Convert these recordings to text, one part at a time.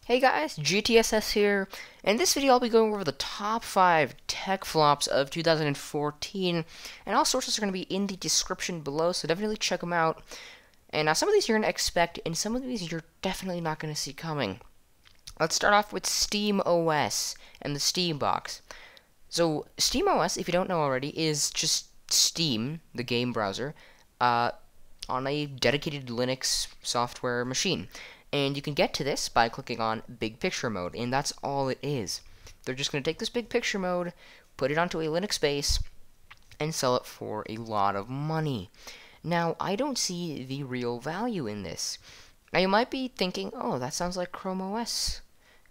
Hey guys, GTSS here. In this video, I'll be going over the top 5 tech flops of 2014, and all sources are going to be in the description below, so definitely check them out. And some of these you're going to expect, and some of these you're definitely not going to see coming. Let's start off with Steam OS and the Steam box. So, Steam OS, if you don't know already, is just Steam, the game browser, on a dedicated Linux software machine. And you can get to this by clicking on Big Picture Mode, and that's all it is. They're just going to take this Big Picture Mode, put it onto a Linux base, and sell it for a lot of money. Now, I don't see the real value in this. Now, you might be thinking, oh, that sounds like Chrome OS.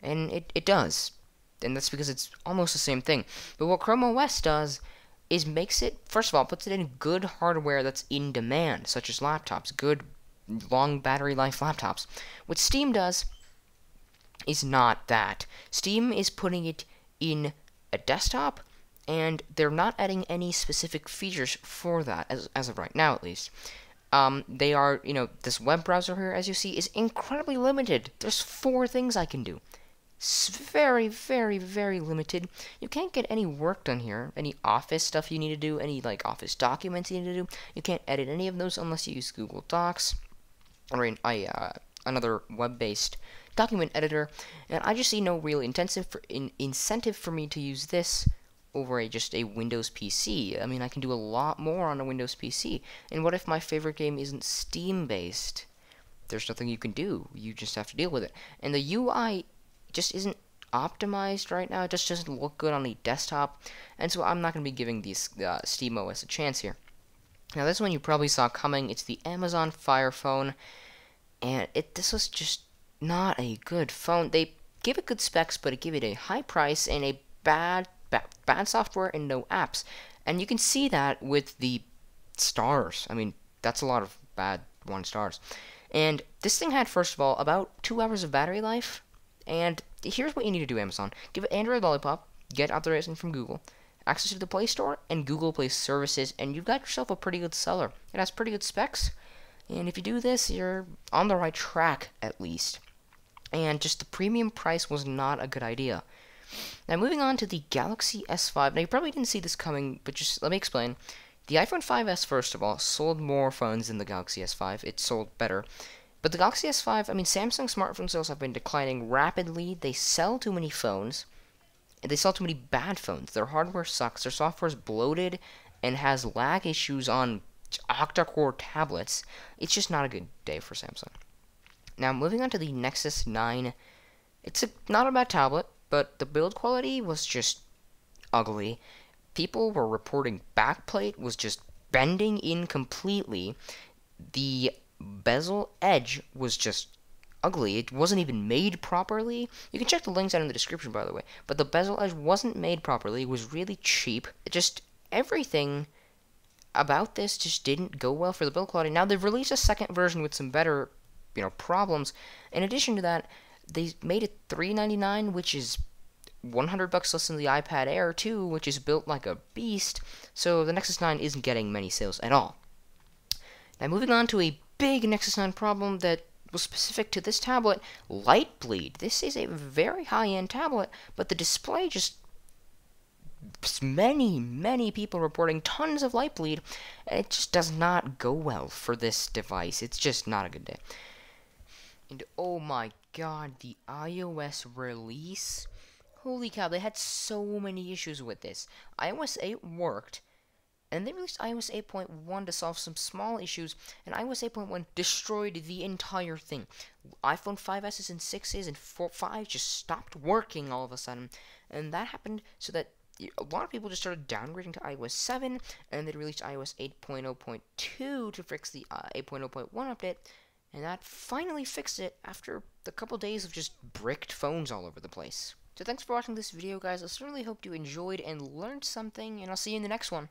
And it does. And that's because it's almost the same thing. But what Chrome OS does is makes it, first of all, puts it in good hardware that's in demand, such as laptops, good long battery life laptops. What Steam does is not that. Steam is putting it in a desktop, and they're not adding any specific features for that, as of right now at least. They are, this web browser here, as you see, is incredibly limited. There's 4 things I can do. It's very, very, very limited. You can't get any work done here. Any office stuff you need to do, any office documents you need to do. You can't edit any of those unless you use Google Docs or another web-based document editor. And I just see no real incentive for me to use this over just a Windows PC. I mean, I can do a lot more on a Windows PC. And what if my favorite game isn't Steam-based? There's nothing you can do. You just have to deal with it. And the UI just isn't optimized right now. It just doesn't look good on the desktop, and so I'm not going to be giving these Steam OS a chance here. Now, this one you probably saw coming. It's the Amazon Fire Phone, and this was just not a good phone. They give it good specs, but it gave it a high price and a bad software and no apps. And you can see that with the stars. I mean, that's a lot of bad 1 stars. And this thing had, first of all, about 2 hours of battery life. And here's what you need to do, Amazon. Give it Android Lollipop, get authorization from Google, access to the Play Store, and Google Play Services, and you've got yourself a pretty good seller. It has pretty good specs, and if you do this, you're on the right track, at least. And just the premium price was not a good idea. Now, moving on to the Galaxy S5. Now, you probably didn't see this coming, but just let me explain. The iPhone 5S, first of all, sold more phones than the Galaxy S5. It sold better. But the Galaxy S5, I mean, Samsung smartphone sales have been declining rapidly. They sell too many phones, and they sell too many bad phones. Their hardware sucks. Their software is bloated and has lag issues on octa-core tablets. It's just not a good day for Samsung. Now, moving on to the Nexus 9. It's not a bad tablet, but the build quality was just ugly. People were reporting backplate was just bending in completely. The bezel edge was just ugly. It wasn't even made properly. You can check the links out in the description, by the way. But the bezel edge wasn't made properly. It was really cheap. Everything about this just didn't go well for the build quality. Now, they've released a second version with some better, problems. In addition to that, they made it $399, which is $100 less than the iPad Air 2, which is built like a beast. So the Nexus 9 isn't getting many sales at all. Now, moving on to a big Nexus 9 problem that was specific to this tablet, light bleed. This is a very high-end tablet, but the display just many people reporting tons of light bleed, and it just does not go well for this device. It's just not a good day. And oh my god, the iOS release. Holy cow, they had so many issues with this. iOS 8 worked, and they released iOS 8.1 to solve some small issues, and iOS 8.1 destroyed the entire thing. iPhone 5s and 6s and 5 just stopped working all of a sudden, and that happened so that a lot of people just started downgrading to iOS 7, and they released iOS 8.0.2 to fix the 8.0.1 update, and that finally fixed it after a couple days of just bricked phones all over the place. So thanks for watching this video, guys. I certainly hope you enjoyed and learned something, and I'll see you in the next one.